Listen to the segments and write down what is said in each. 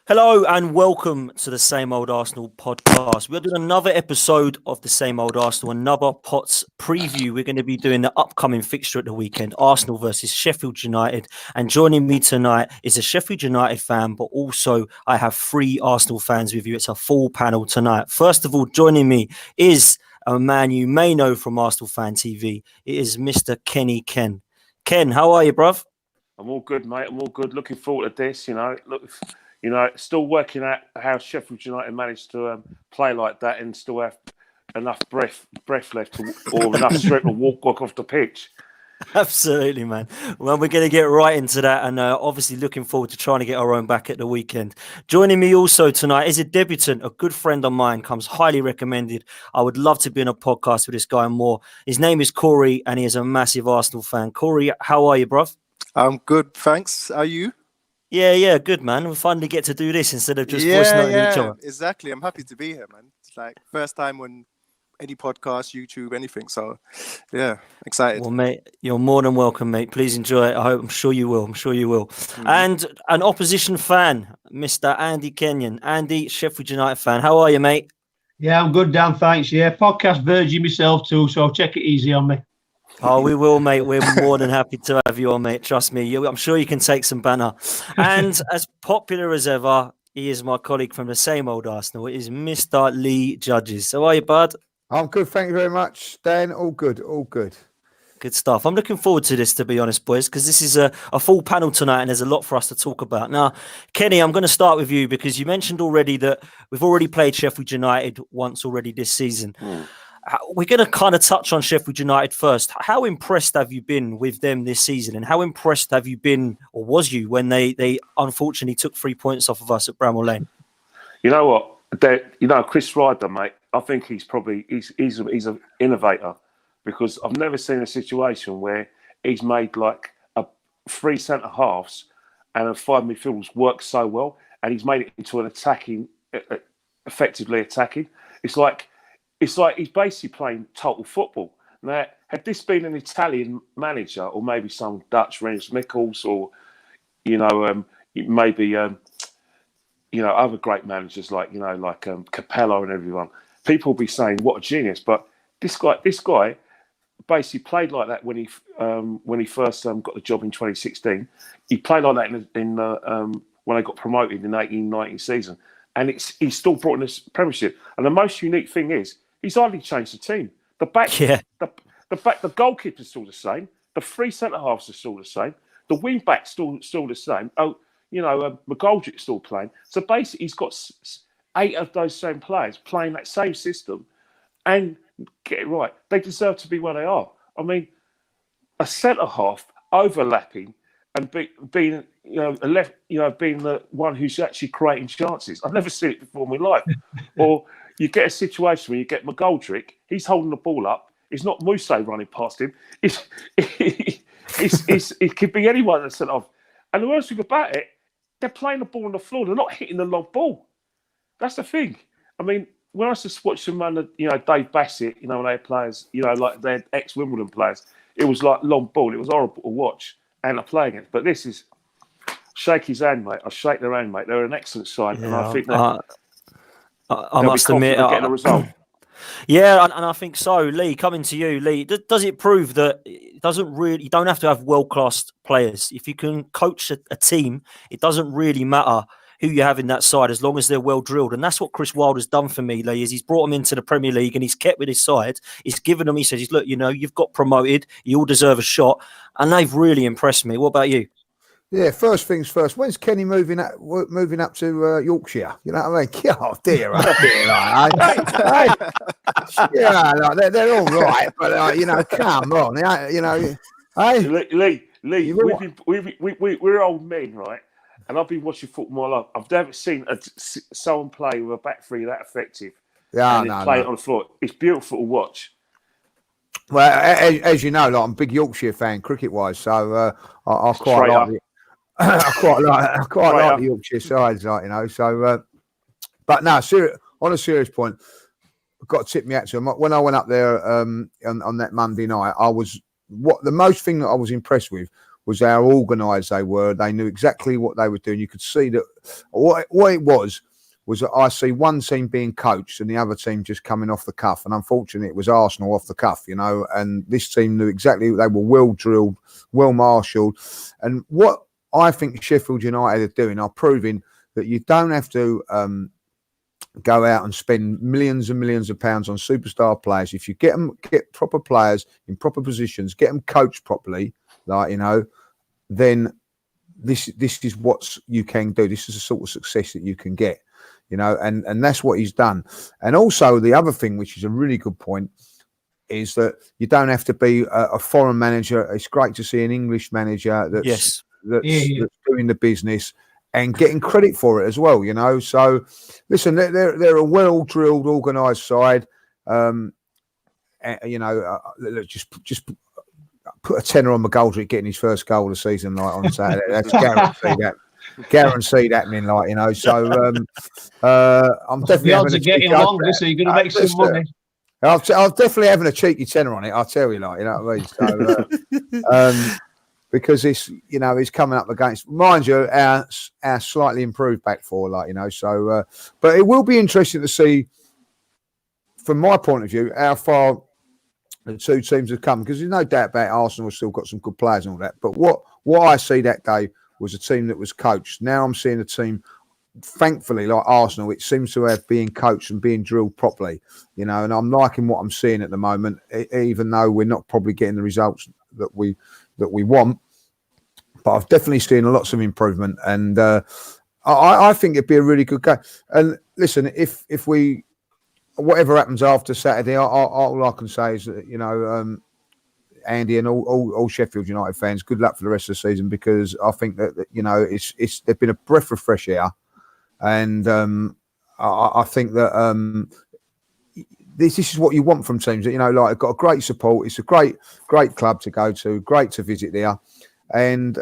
Hello and welcome to the Same Old Arsenal podcast. We're doing another episode of the Same Old Arsenal, another Pots preview. We're going to be doing the upcoming fixture at the weekend, Arsenal versus Sheffield United. And joining me tonight is a Sheffield United fan, but also I have three Arsenal fans with you. It's a full panel tonight. First of all, joining me is a man you may know from Arsenal Fan TV. It is Mr. Kenny Ken. Ken, how are you, bruv? I'm all good, mate. I'm all good. Looking forward to this. Still working out how Sheffield United managed to play like that and still have enough breath left or enough strength to walk off the pitch. Absolutely, man. Well, we're going to get right into that and obviously looking forward to trying to get our own back at the weekend. Joining me also tonight is a debutant, a good friend of mine, comes highly recommended. I would love to be in a podcast with this guy and more. His name is Corey and he is a massive Arsenal fan. Corey, how are you, bruv? I'm good, thanks. Are you? Yeah, good, man. We finally get to do this instead of just voice noting each other. Exactly. I'm happy to be here, man. It's like first time on any podcast, YouTube, anything. So, yeah, excited. Well, mate, you're more than welcome, mate. Please enjoy it. I'm sure you will. Mm-hmm. And an opposition fan, Mr. Andy Kenyon. Andy, Sheffield United fan. How are you, mate? Yeah, I'm good, Dan. Thanks. Yeah, podcast virgin myself too, so take it easy on me. Oh, we will, mate. We're more than happy to have you on, mate. Trust me. I'm sure you can take some banner. And as popular as ever, he is my colleague from the Same Old Arsenal. It is Mr. Lee Judges. How are you, bud? I'm good. Thank you very much, Dan. All good. Good stuff. I'm looking forward to this, to be honest, boys, because this is a full panel tonight and there's a lot for us to talk about. Now, Kenny, I'm going to start with you because you mentioned already that we've already played Sheffield United once already this season. We're going to kind of touch on Sheffield United first. How impressed have you been with them this season? And how impressed have you been, or was you, when they unfortunately took 3 points off of us at Bramall Lane? You know what? Chris Ryder, mate, I think he's an innovator because I've never seen a situation where he's made like three centre-halves and a five midfielders work so well and he's made it into an effectively attacking. It's like he's basically playing total football. Now, had this been an Italian manager or maybe some Dutch Rens Mikkels or, other great managers like Capello and everyone, people will be saying, what a genius. But this guy basically played like that when he first got the job in 2016. He played like that in when they got promoted in the 18-19 season. And he's still brought in this Premiership. And the most unique thing is, he's hardly changed the team. The goalkeeper's still the same. The three centre halves are still the same. The wing back's still the same. McGoldrick's still playing. So basically, he's got 8 of those same players playing that same system. And get it right, they deserve to be where they are. I mean, a centre half overlapping and being the one who's actually creating chances. I've never seen it before in my life. Or you get a situation where you get McGoldrick, he's holding the ball up. It's not Mousse running past him. It could be anyone that's sent off. And the worst thing about it, they're playing the ball on the floor. They're not hitting the long ball. That's the thing. I mean, when I just watched them run, Dave Bassett, when they had players, like they're ex-Wimbledon players, it was like long ball. It was horrible to watch and they're playing it. But this is shake his hand, mate. I shake their hand, mate. They're an excellent side, and I think that. I must admit, getting a result. Yeah, and I think so. Lee, coming to you, Lee, does it prove that it doesn't really? You don't have to have world-class players. If you can coach a team, it doesn't really matter who you have in that side as long as they're well drilled. And that's what Chris Wilder's done for me, Lee, is he's brought them into the Premier League and he's kept with his side. He's given them. He says, "Look, you've got promoted. You all deserve a shot," and they've really impressed me. What about you? Yeah, first things first. When's Kenny moving up to Yorkshire? You know what I mean? Oh dear, they're all right, but come on, Lee, we're old men, right? And I've been watching football my life. I've never seen someone play with a back three that effective. Play it on the floor. It's beautiful to watch. Well, as you know, I'm a big Yorkshire fan, cricket-wise, so I quite like it. I quite like the Yorkshire sides, So, but no, on a serious point, I've got to tip me out to them. When I went up there on that Monday night, the most thing that I was impressed with was how organised they were. They knew exactly what they were doing. You could see that what it was that I see one team being coached and the other team just coming off the cuff. And unfortunately, it was Arsenal off the cuff, you know, and this team knew exactly, they were well drilled, well marshalled. And what I think Sheffield United are doing are proving that you don't have to go out and spend millions and millions of pounds on superstar players. If you get proper players in proper positions, get them coached properly, like, you know, then this is what you can do. This is the sort of success that you can get, you know, and that's what he's done. And also the other thing, which is a really good point, is that you don't have to be a foreign manager. It's great to see an English manager that's doing the business and getting credit for it as well, you know. So, listen, they're a well-drilled, organised side. You know, just put a tenner on McGoldrick getting his first goal of the season, like, on Saturday. That's guaranteed happening, like, you know. So, I'm definitely the odds are getting longer, so you're going to make some money. I'll definitely having a cheeky tenner on it. I'll tell you, like, you know what I mean. So, because it's, you know, it's coming up against, mind you, our slightly improved back four, like, you know. So, but it will be interesting to see, from my point of view, how far the two teams have come, because there's no doubt about it, Arsenal have still got some good players and all that. But what I see that day was a team that was coached. Now I'm seeing a team, thankfully, like Arsenal, it seems to have being coached and being drilled properly, you know. And I'm liking what I'm seeing at the moment, even though we're not probably getting the results that we want. But I've definitely seen lots of improvement, and I think it'd be a really good game. And listen, if we, whatever happens after Saturday, all I can say is that, you know, Andy and all Sheffield United fans, good luck for the rest of the season, because I think that you know, it's they've been a breath of fresh air, and I think that this is what you want from teams that, you know, like, got a great support. It's a great club to go to, great to visit there, and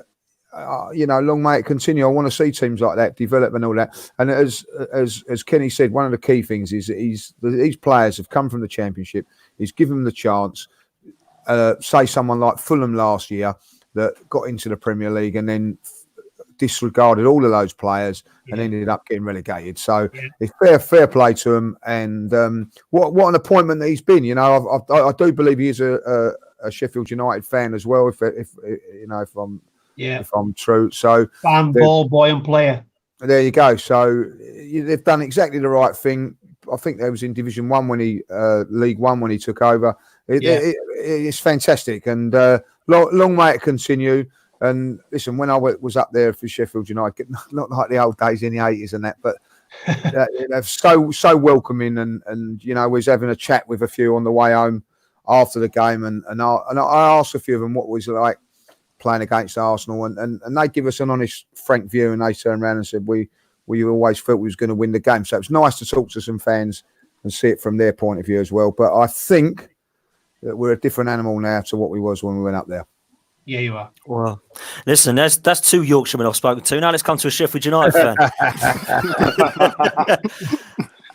you know, long may it continue. I want to see teams like that develop and all that. And as Kenny said, one of the key things is that these players have come from the Championship. He's given them the chance. Say someone like Fulham last year that got into the Premier League and then disregarded all of those players and ended up getting relegated. So it's fair play to him. And what an appointment that he's been. You know, I do believe he is a Sheffield United fan as well. If you know, if I'm true. So fan, ball boy, and player. There you go. So they've done exactly the right thing. I think they was in Division 1 when League 1 when he took over. It's fantastic, and long may it continue. And listen, when I was up there for Sheffield United, not like the old days in the 80s and that, but they're so welcoming, and you know, I was having a chat with a few on the way home after the game, and I asked a few of them what it was like playing against Arsenal, and they give us an honest, frank view, and they turned around and said we always felt we was going to win the game. So it's nice to talk to some fans and see it from their point of view as well. But I think that we're a different animal now to what we was when we went up there. Yeah, you are. Well, listen, that's two Yorkshiremen I've spoken to. Now let's come to a Sheffield United fan.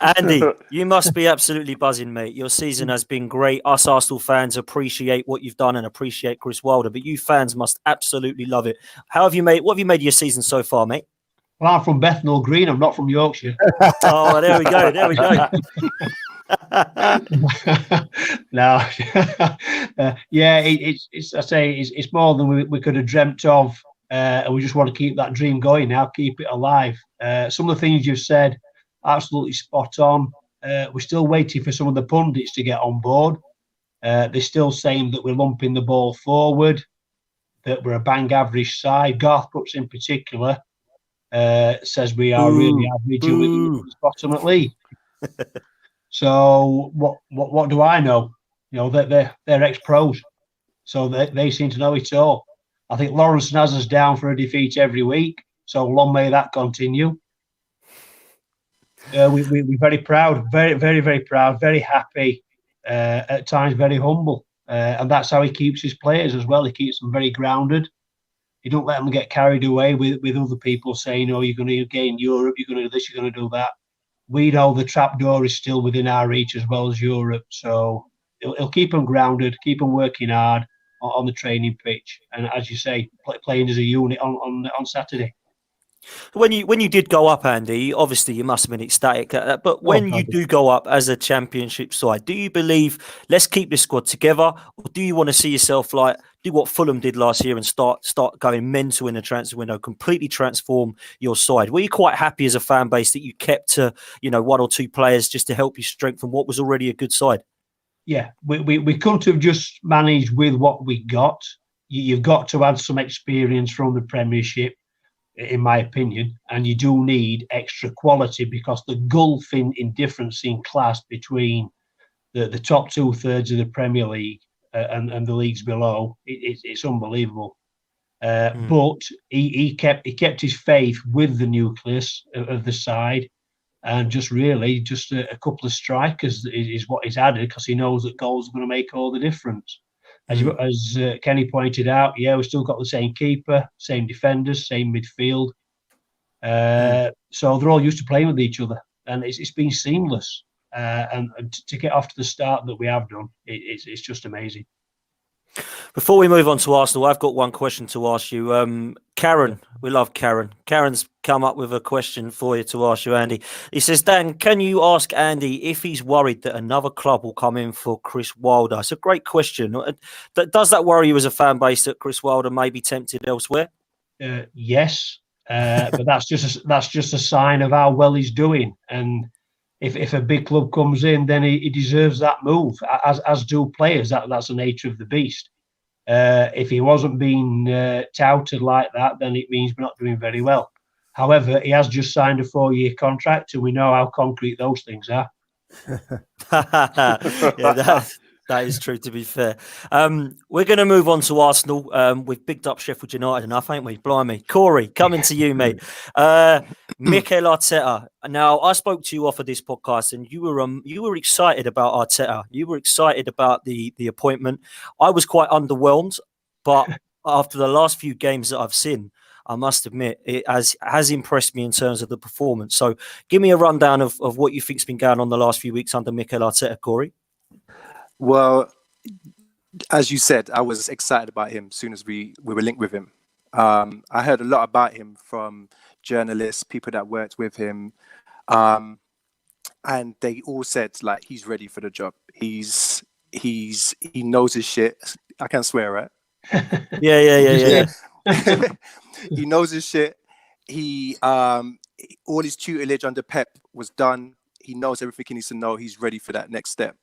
Andy, you must be absolutely buzzing, mate. Your season has been great. Us Arsenal fans appreciate what you've done and appreciate Chris Wilder, but you fans must absolutely love it. What have you made of your season so far, mate? Well, I'm from Bethnal Green. I'm not from Yorkshire. Oh, there we go. No, it's more than we could have dreamt of, and we just want to keep that dream going now, keep it alive. Some of the things you've said, absolutely spot on. We're still waiting for some of the pundits to get on board. They're still saying that we're lumping the ball forward, that we're a bang average side. Garth Brooks in particular says we are really average and we're bottom at league. So what do I know? You know, they're ex-pros, so they seem to know it all. I think Lawrence has us down for a defeat every week, so long may that continue. We're very proud, very, very, very proud, very happy, at times very humble. And that's how he keeps his players as well. He keeps them very grounded. He don't let them get carried away with other people saying, oh, you're going to gain Europe, you're going to do this, you're going to do that. We know the trapdoor is still within our reach as well as Europe. So he'll keep them grounded, keep them working hard, on the training pitch, and as you say, playing as a unit on Saturday. When you did go up, Andy, obviously you must have been ecstatic. But when you do go up as a championship side, do you believe, let's keep this squad together, or do you want to see yourself like do what Fulham did last year and start going mental in the transfer window, completely transform your side? Were you quite happy as a fan base that you kept to one or two players just to help you strengthen what was already a good side? Yeah, we couldn't have just managed with what we got. You've got to add some experience from the Premiership, in my opinion, and you do need extra quality because the gulf in difference in class between the top 2/3 of the Premier League and the leagues below, it's unbelievable. But he kept his faith with the nucleus of the side, and just a couple of strikers is what he's added because he knows that goals are going to make all the difference. As Kenny pointed out, we've still got the same keeper, same defenders, same midfield. So they're all used to playing with each other, and it's been seamless. And to get off to the start that we have done, it's just amazing. Before we move on to Arsenal, I've got one question to ask you. Karen, we love Karen. Karen's come up with a question for you to ask you, Andy. He says, Dan, can you ask Andy if he's worried that another club will come in for Chris Wilder? It's a great question. Does that worry you as a fan base that Chris Wilder may be tempted elsewhere? Yes, but that's just a sign of how well he's doing. And if a big club comes in, then he deserves that move, as do players. That's the nature of the beast. If he wasn't being touted like that, then it means we're not doing very well. However, he has just signed a 4-year contract, and we know how concrete those things are. That is true, to be fair. We're going to move on to Arsenal. We've bigged up Sheffield United enough, ain't we? Blimey. Corey, coming to you, mate. Mikel Arteta. Now, I spoke to you off of this podcast, and you were excited about Arteta. You were excited about the appointment. I was quite underwhelmed, but after the last few games that I've seen, I must admit, it has impressed me in terms of the performance. So give me a rundown of what you think's been going on the last few weeks under Mikel Arteta, Corey. Well, as you said, I was excited about him as soon as we were linked with him. I heard a lot about him from journalists, people that worked with him, and they all said like he's ready for the job. He knows his shit. I can't swear, right? Yeah. He knows his shit. He all his tutelage under Pep was done. He knows everything he needs to know. He's ready for that next step.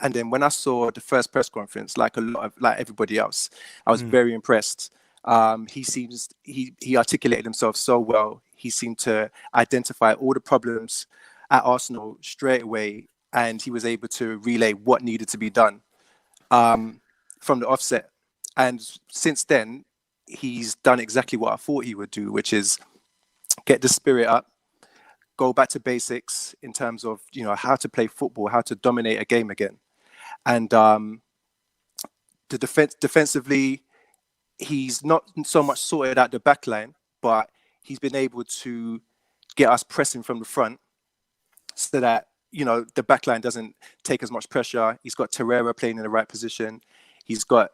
And then when I saw the first press conference, like everybody else, I was very impressed. He articulated himself so well. He seemed to identify all the problems at Arsenal straight away, and he was able to relay what needed to be done from the offset. And since then, he's done exactly what I thought he would do, which is get the spirit up, go back to basics in terms of how to play football, how to dominate a game again. And the defensively, he's not so much sorted out the back line, but he's been able to get us pressing from the front so that the back line doesn't take as much pressure. He's got Torreira playing in the right position. He's got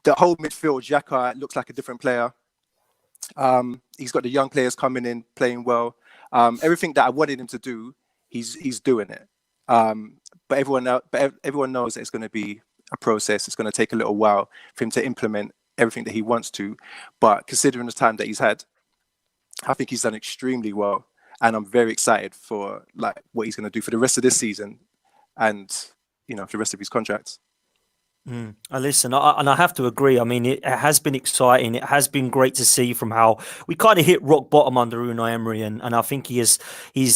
the whole midfield. Xhaka looks like a different player. He's got the young players coming in, playing well. Everything that I wanted him to do, he's doing it. But everyone knows that it's going to be a process. It's going to take a little while for him to implement everything that he wants to. But considering the time that he's had, I think he's done extremely well, and I'm very excited for what he's going to do for the rest of this season, and for the rest of his contracts. Listen, and I have to agree. I mean, it has been exciting. It has been great to see from how we kind of hit rock bottom under Unai Emery, and I think he's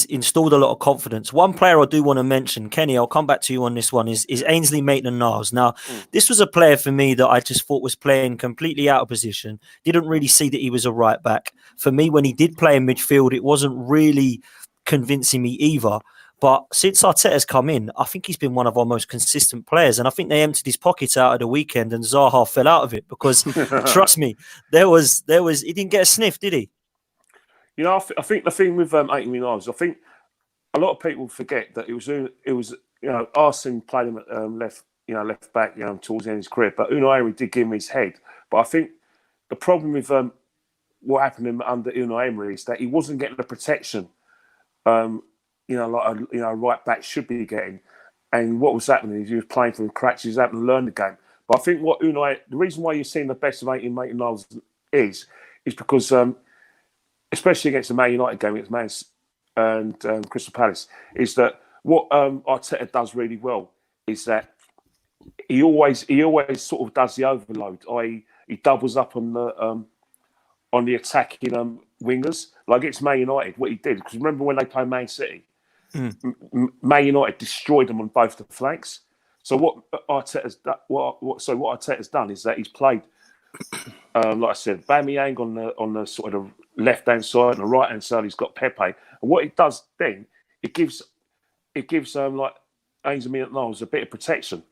installed a lot of confidence. One player I do want to mention, Kenny, I'll come back to you on this one, is Ainsley Maitland-Niles. Now, this was a player for me that I just thought was playing completely out of position. Didn't really see that he was a right back. For me, when he did play in midfield, it wasn't really convincing me either. But since Arteta's come in, I think he's been one of our most consistent players. And I think they emptied his pockets out at the weekend and Zaha fell out of it because, trust me, he didn't get a sniff, did he? I think the thing with Ainsley-Niles, I think a lot of people forget that it was Arsene played him at left back, towards the end of his career. But Unai Emery did give him his head. But I think the problem with what happened under Unai Emery is that he wasn't getting the protection, like a right back should be getting. And what was happening is he was playing from the cracks. He was having to learn the game. But I think the reason why you're seeing the best of 1889 is because, especially against the Man United game against Man and Crystal Palace, is that what Arteta does really well is that he always sort of does the overload, i.e., he doubles up on the attacking wingers. Like against Man United, what he did, because remember when they played Man City, Man United destroyed them on both the flanks. So what Arteta's done is that he's played, like I said, Aubameyang on the sort of left hand side and the right hand side. He's got Pepe, and what it does then, it gives like Ainsley Maitland-Niles a bit of protection,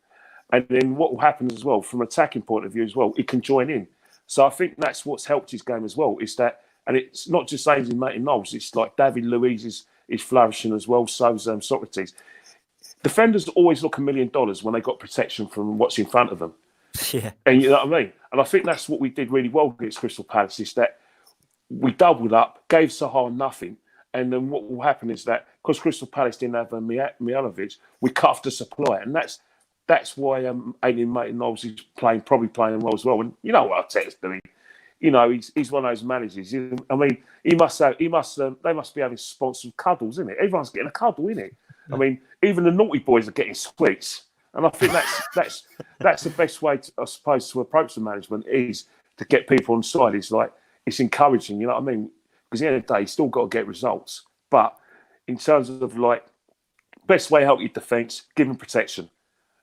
and then what will happen as well from an attacking point of view as well, he can join in. So I think that's what's helped his game as well. Is that, and it's not just Ainsley Maitland-Niles. It's like David Luiz is flourishing as well. So's Socrates. Defenders always look $1 million when they got protection from what's in front of them. Yeah. And you know what I mean? And I think that's what we did really well against Crystal Palace, is that we doubled up, gave Sahar nothing, and then what will happen is that because Crystal Palace didn't have Mihajlovic, we cut off the supply, and that's why Ainsley Maitland-Niles is probably playing well as well. And you know what Arteta's doing? He's one of those managers. I mean, they must be having sponsored cuddles, isn't it? Everyone's getting a cuddle, isn't it? I mean, even the naughty boys are getting sweets, and I think that's the best way, I suppose, to approach the management, is to get people on side. It's encouraging, you know what I mean? Because at the end of the day, you still got to get results. But in terms of best way to help your defence, give them protection,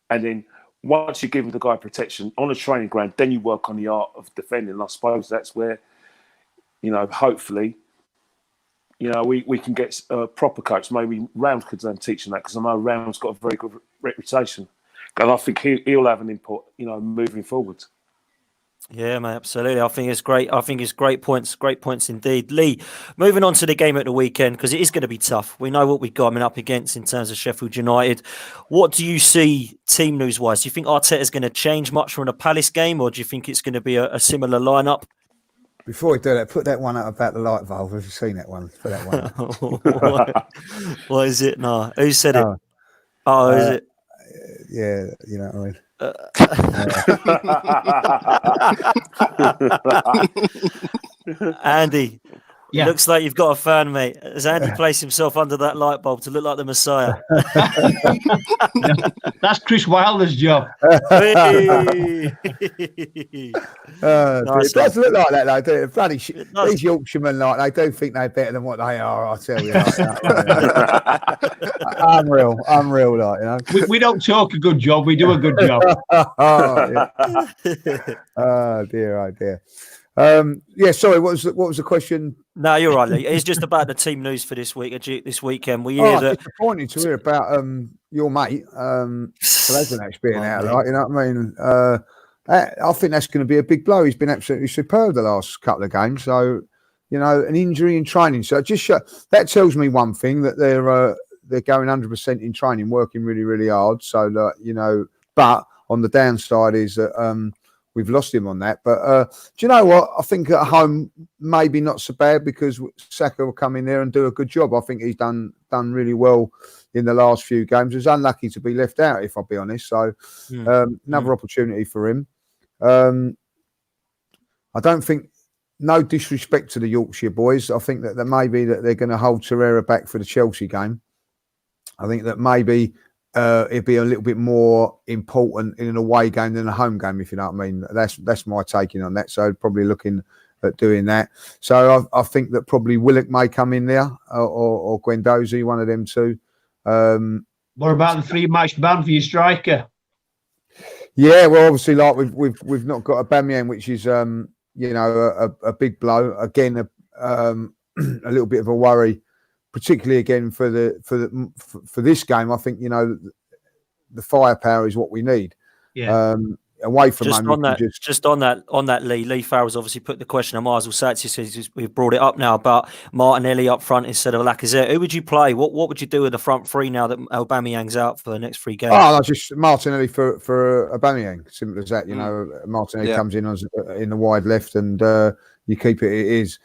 and then once you give the guy protection on a training ground, then you work on the art of defending. And I suppose that's where, hopefully, we can get a proper coach. Maybe Round could teach him that, because I know Round's got a very good reputation. And I think he'll have an input, moving forward. Yeah, mate, absolutely. I think it's great. I think it's great points indeed. Lee, moving on to the game at the weekend, because it is going to be tough. We know what we've got up against in terms of Sheffield United. What do you see team news-wise? Do you think Arteta's going to change much from the Palace game, or do you think it's going to be a similar lineup? Before we do that, put that one up about the light valve. Have you seen that one? Put that one up. What is it? No. Who said it? Is it? Yeah, you know what I mean. Andy, it looks like you've got a fan, mate. Has Andy placed himself under that light bulb to look like the Messiah? That's Chris Wilder's job. It does look like that, though. Do it? Bloody these Yorkshiremen, they do think they're better than what they are. I tell you, unreal. We don't talk a good job; we do a good job. Oh dear. Sorry. What was the question? No, you're right, Lee. It's just about the team news for this weekend. We hear that. Disappointing to hear about your mate Kolasinac being out. You know what I mean? I think that's going to be a big blow. He's been absolutely superb the last couple of games. So, an injury in training. So that tells me one thing, that they're going 100% in training, working really, really hard. So that but on the downside is that we've lost him on that. But do you know what? I think at home maybe not so bad, because Saka will come in there and do a good job. I think he's done really well in the last few games. He was unlucky to be left out, if I'll be honest. So another opportunity for him. I don't think, no disrespect to the Yorkshire boys, I think that maybe that they're going to hold Torreira back for the Chelsea game. I think that maybe it'd be a little bit more important in an away game than a home game, if you know what I mean. That's my taking on that. So probably looking at doing that. So I think that probably Willock may come in there, or Guendouzi, one of them two. What about the 3-match ban for your striker? Yeah, well, obviously, like we've not got Aubameyang, which is a big blow. Again, a little bit of a worry, particularly again for this game. I think the firepower is what we need. Yeah. away from Just home, on that, Lee Farrell's obviously put the question. I might as well say it to you, since we've brought it up now about Martinelli up front instead of Lacazette. Who would you play? What would you do with the front three now that Aubameyang's out for the next 3 games? Oh, just Martinelli for Aubameyang. Simple as that. You know, Martinelli comes in in the wide left, and you keep it. It is.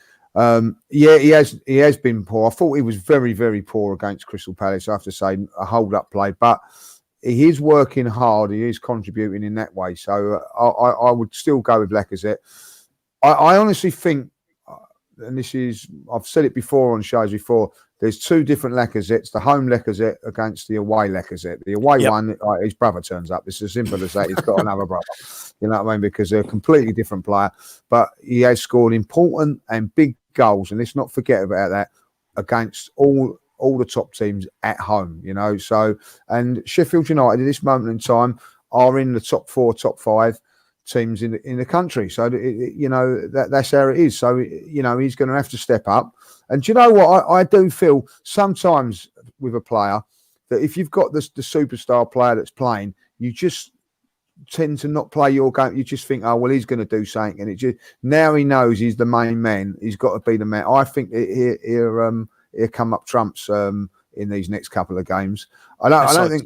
He has been poor. I thought he was very, very poor against Crystal Palace. I have to say, a hold-up play, but he is working hard. He is contributing in that way. So I would still go with Lacazette. I honestly think, and I've said it before on shows before, there's 2 different Lacazettes, the home Lacazette against the away Lacazette. The away one, his brother turns up. It's as simple as that. He's got another brother. You know what I mean? Because they're a completely different player. But he has scored important and big goals, and let's not forget about that, against all the top teams at home, you know. So, and Sheffield United at this moment in time are in the top 4, top 5 teams in the country. So, you know, that's how it is. So, you know, he's going to have to step up. And do you know what? I do feel sometimes with a player that if you've got the superstar player that's playing, you just tend to not play your game. You just think, oh, well, he's going to do something. And it just, now he knows he's the main man. He's got to be the man. I think he'll come up trumps in these next couple of games. I don't think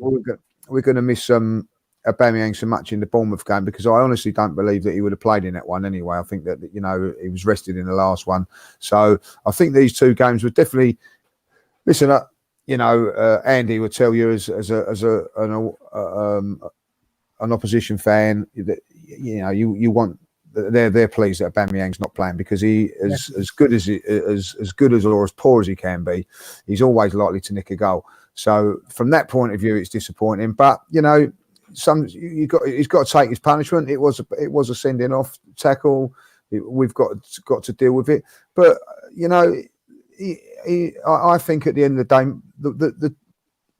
we're going to miss Aubameyang so much in the Bournemouth game, because I honestly don't believe that he would have played in that one anyway. I think that, you know, he was rested in the last one. So I think these 2 games would definitely listen. You know, Andy would tell you as an opposition fan that, you know, you want. They're pleased that Aubameyang's not playing, because he is as good as or as poor as he can be. He's always likely to nick a goal. So from that point of view, it's disappointing. But you know, he's got to take his punishment. It was a sending off tackle. We've got to deal with it. But you know, I think at the end of the day,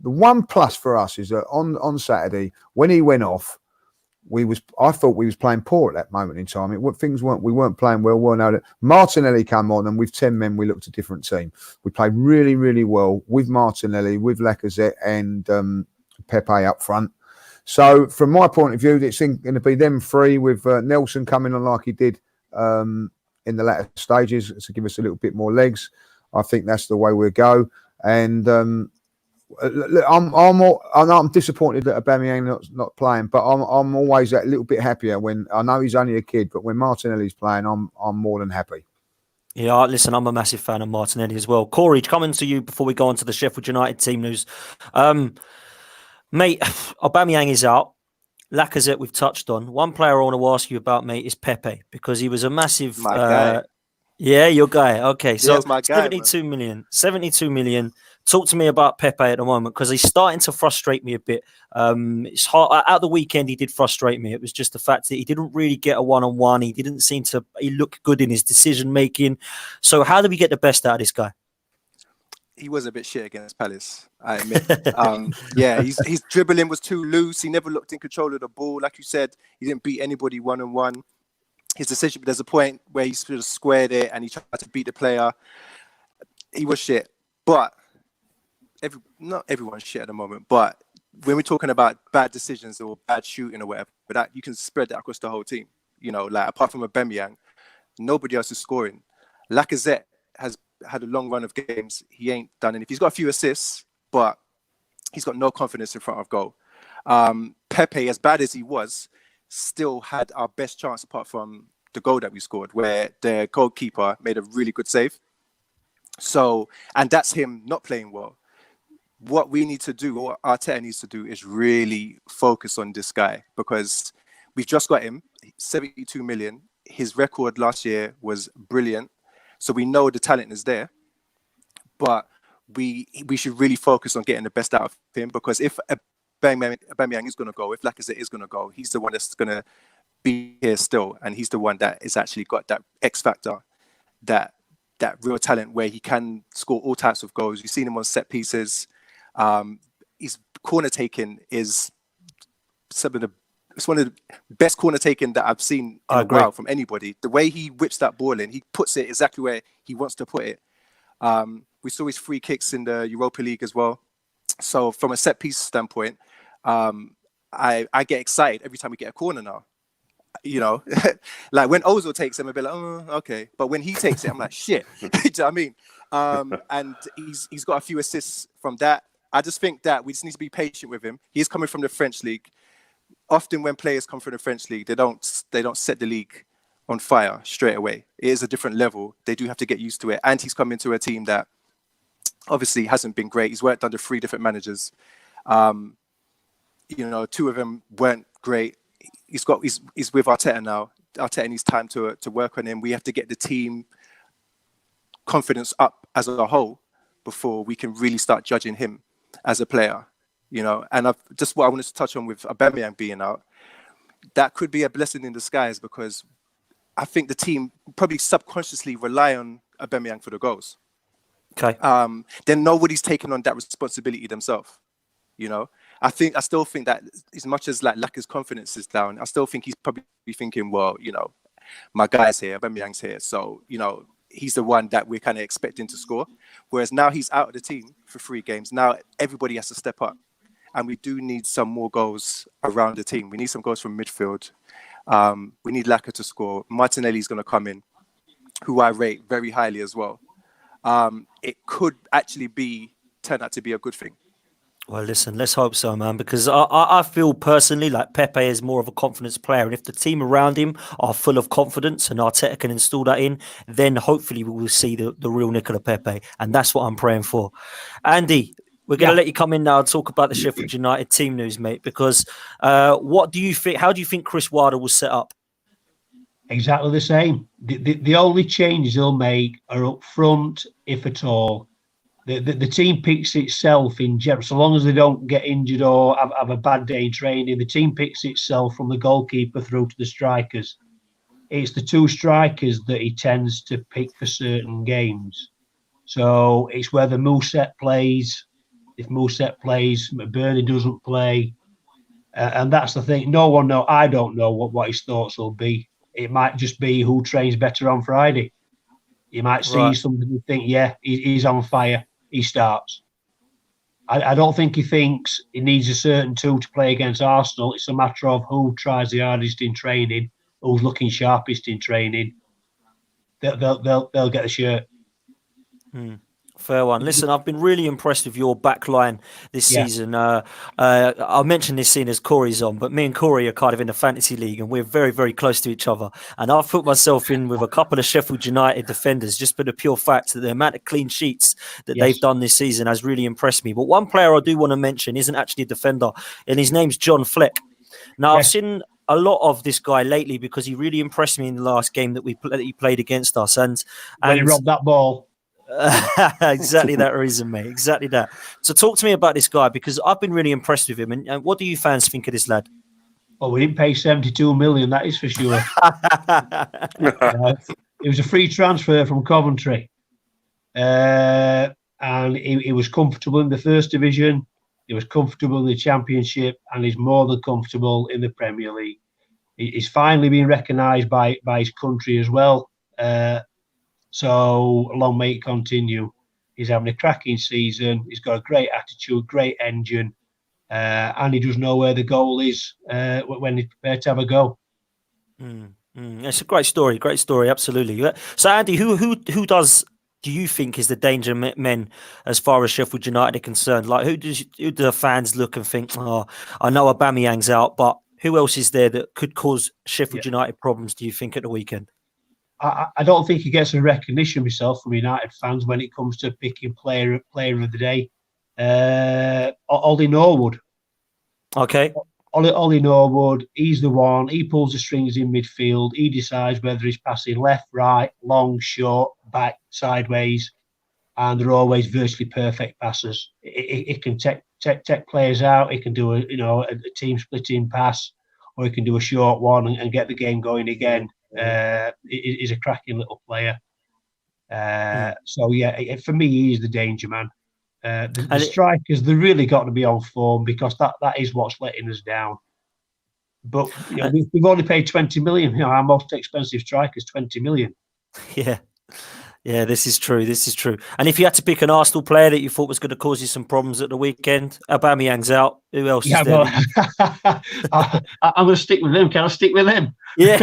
the one plus for us is that on Saturday when he went off, I thought we was playing poor at that moment in time. We weren't playing well. Well, Martinelli came on, and with 10 men, we looked a different team. We played really, really well with Martinelli, with Lacazette, and Pepe up front. So, from my point of view, it's going to be them 3 with Nelson coming on like he did in the latter stages to give us a little bit more legs. I think that's the way we'll go. And I'm disappointed that Aubameyang not playing, but I'm always a little bit happier when I know he's only a kid. But when Martinelli's playing, I'm more than happy. Yeah, listen, I'm a massive fan of Martinelli as well. Corey, coming to you before we go on to the Sheffield United team news. Mate, Aubameyang is out. Lacazette we've touched on. One player I want to ask you about, mate, is Pepe, because he was a massive. My guy. Yeah, your guy. Okay, so my guy, 72 million. 72 million. Talk to me about Pepe at the moment, because he's starting to frustrate me a bit. It's hard. At the weekend, he did frustrate me. It was just the fact that he didn't really get a one-on-one. He didn't seem to. He looked good in his decision making. So, how do we get the best out of this guy? He was a bit shit against Palace, I admit. His dribbling was too loose. He never looked in control of the ball. Like you said, he didn't beat anybody one-on-one. His decision, there's a point where he sort of squared it and he tried to beat the player. He was shit. But not everyone's shit at the moment. But when we're talking about bad decisions or bad shooting or whatever, but that you can spread that across the whole team. You know, like apart from Aubameyang, nobody else is scoring. Lacazette has had a long run of games. He ain't done anything. He's got a few assists, but he's got no confidence in front of goal. Pepe, as bad as he was, still had our best chance apart from the goal that we scored, where the goalkeeper made a really good save. So, and that's him not playing well. What we need to do, what Arteta needs to do, is really focus on this guy, because we've just got him, 72 million. His record last year was brilliant. So we know the talent is there, but we should really focus on getting the best out of him, because if Aubameyang is going to go, if Lacazette is going to go, he's the one that's going to be here still, and he's the one that has actually got that X factor, that real talent where he can score all types of goals. You've seen him on set pieces. His corner taking is it's one of the best corner taking that I've seen in a while from anybody. The way he whips that ball in, he puts it exactly where he wants to put it. We saw his free kicks in the Europa League as well. So from a set piece standpoint, I get excited every time we get a corner now, You know, like when Ozil takes him, I'll be like, oh, okay. But when he takes it, I'm like, shit. Do you know what I mean? And he's got a few assists from that. I just think that we just need to be patient with him. He's coming from the French league. Often when players come from the French league, they don't set the league on fire straight away. It is a different level. They do have to get used to it. And he's come into a team that obviously hasn't been great. He's worked under 3 different managers. You know, 2 of them weren't great. He's with Arteta now. Arteta needs time to work on him. We have to get the team confidence up as a whole before we can really start judging him as a player. You know, and just what I wanted to touch on with Aubameyang being out, that could be a blessing in disguise, because I think the team probably subconsciously rely on Aubameyang for the goals. Okay. Then nobody's taken on that responsibility themselves. You know, I still think that as much as like Laka's confidence is down, I still think he's probably thinking, well, you know, my guy's here, Aubameyang's here, so you know, he's the one that we're kind of expecting to score. Whereas now he's out of the team for 3 games. Now everybody has to step up. And we do need some more goals around the team. We need some goals from midfield. We need Laka to score. Martinelli's going to come in, who I rate very highly as well. It could actually turn out to be a good thing. Well, listen, let's hope so, man, because I feel personally like Pepe is more of a confidence player. And if the team around him are full of confidence and Arteta can install that in, then hopefully we will see the real Nicola Pepe. And that's what I'm praying for. Andy, we're going to let you come in now and talk about the Sheffield United team news, mate, because what do you think? How do you think Chris Wilder will set up? Exactly the same. The only changes he'll make are up front, if at all. The team picks itself in general, so long as they don't get injured or have a bad day in training. The team picks itself from the goalkeeper through to the strikers. It's the 2 strikers that he tends to pick for certain games. So it's whether Mousset plays. If Mousset plays, McBurney doesn't play. And that's the thing. No one knows. I don't know what his thoughts will be. It might just be who trains better on Friday. You might see something and think, yeah, he's on fire. He starts. I don't think he thinks he needs a certain 2 to play against Arsenal. It's a matter of who tries the hardest in training, who's looking sharpest in training. They'll get the shirt. Fair one. Listen, I've been really impressed with your back line this season. I'll mention this scene as Corey's on, but me and Corey are kind of in the fantasy league and we're very, very close to each other. And I've put myself in with a couple of Sheffield United defenders just for the pure fact that the amount of clean sheets that they've done this season has really impressed me. But one player I do want to mention isn't actually a defender, and his name's John Fleck. Now, I've seen a lot of this guy lately because he really impressed me in the last game that he played against us. And he robbed that ball. Exactly that reason, mate. Exactly that. So talk to me about this guy, because I've been really impressed with him. And what do you fans think of this lad? Oh, we didn't pay 72 million, that is for sure. It was a free transfer from Coventry. And he was comfortable in the first division. He was comfortable in the Championship, and he's more than comfortable in the Premier League. He's finally been recognised by his country as well. So long may it continue. He's having a cracking season. He's got a great attitude, great engine, and he does know where the goal is when he's prepared to have a go. It's a great story, absolutely. So Andy, who do you think is the danger men as far as Sheffield United are concerned? Like who do the fans look and think, oh, I know Aubameyang's out, but who else is there that could cause Sheffield United problems, do you think, at the weekend? I don't think he gets a recognition myself from United fans when it comes to picking player of the day. Ollie Norwood. Okay. Ollie Norwood, he's the one. He pulls the strings in midfield. He decides whether he's passing left, right, long, short, back, sideways, and they're always virtually perfect passes. It can take players out. It can do a team splitting pass, or it can do a short one and get the game going again. He's a cracking little player. So yeah, for me, he's the danger man. The strikers, they really got to be on form, because that is what's letting us down. But we've only paid 20 million. Our most expensive striker is 20 million. Yeah. Yeah, this is true. This is true. And if you had to pick an Arsenal player that you thought was going to cause you some problems at the weekend, Aubameyang's out. Who else is there? Well, I'm going to stick with him. Can I stick with him? Yeah.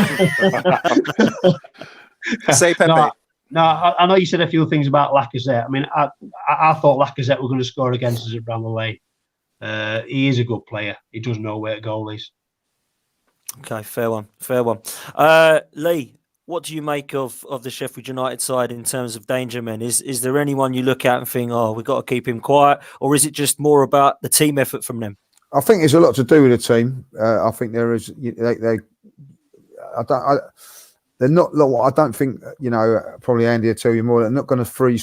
Say Pepe. No, I know you said a few things about Lacazette. I mean, I thought Lacazette were going to score against us at Bramall Lane. He is a good player. He does know where goal is. Okay, fair one. Lee, what do you make of the Sheffield United side in terms of danger men? Is there anyone you look at and think, oh, we've got to keep him quiet? Or is it just more about the team effort from them? I think there's a lot to do with the team. I think there is. They're not. I don't think Probably Andy will tell you more. They're not going to free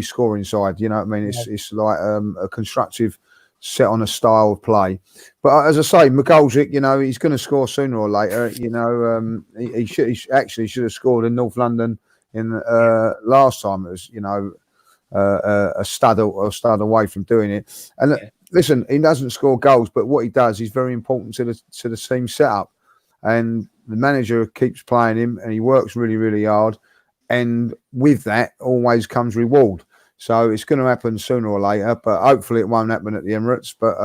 scoring side. You know what I mean? It's like a constructive set on a style of play. But as I say, McGoldrick, he's going to score sooner or later. He should have scored in North London in last time. It was a stud away from doing it. And listen, he doesn't score goals, but what he does is very important to the team setup. And the manager keeps playing him, and he works really, really hard. And with that, always comes reward. So it's going to happen sooner or later, but hopefully it won't happen at the Emirates. But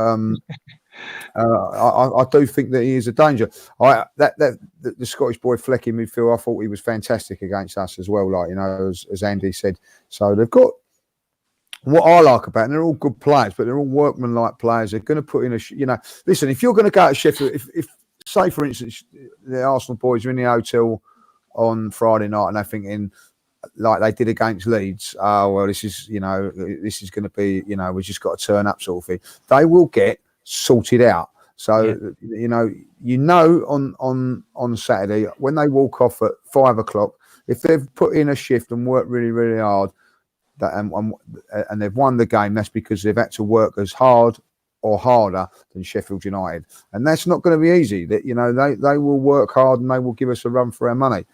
I do think that he is a danger. The Scottish boy Fleck in midfield, I thought he was fantastic against us as well. As Andy said. So they've got what I like about them. They're all good players, but they're all workman-like players. They're going to put in listen, if you're going to go to Sheffield, if say, for instance, the Arsenal boys are in the hotel on Friday night and they're thinking, like they did against Leeds, oh, well, this is going to be, we just got to turn up sort of thing. They will get sorted out. So, on Saturday, when they walk off at 5 o'clock, if they've put in a shift and worked really, really hard and they've won the game, that's because they've had to work as hard or harder than Sheffield United, and that's not going to be easy. That they will work hard and they will give us a run for our money.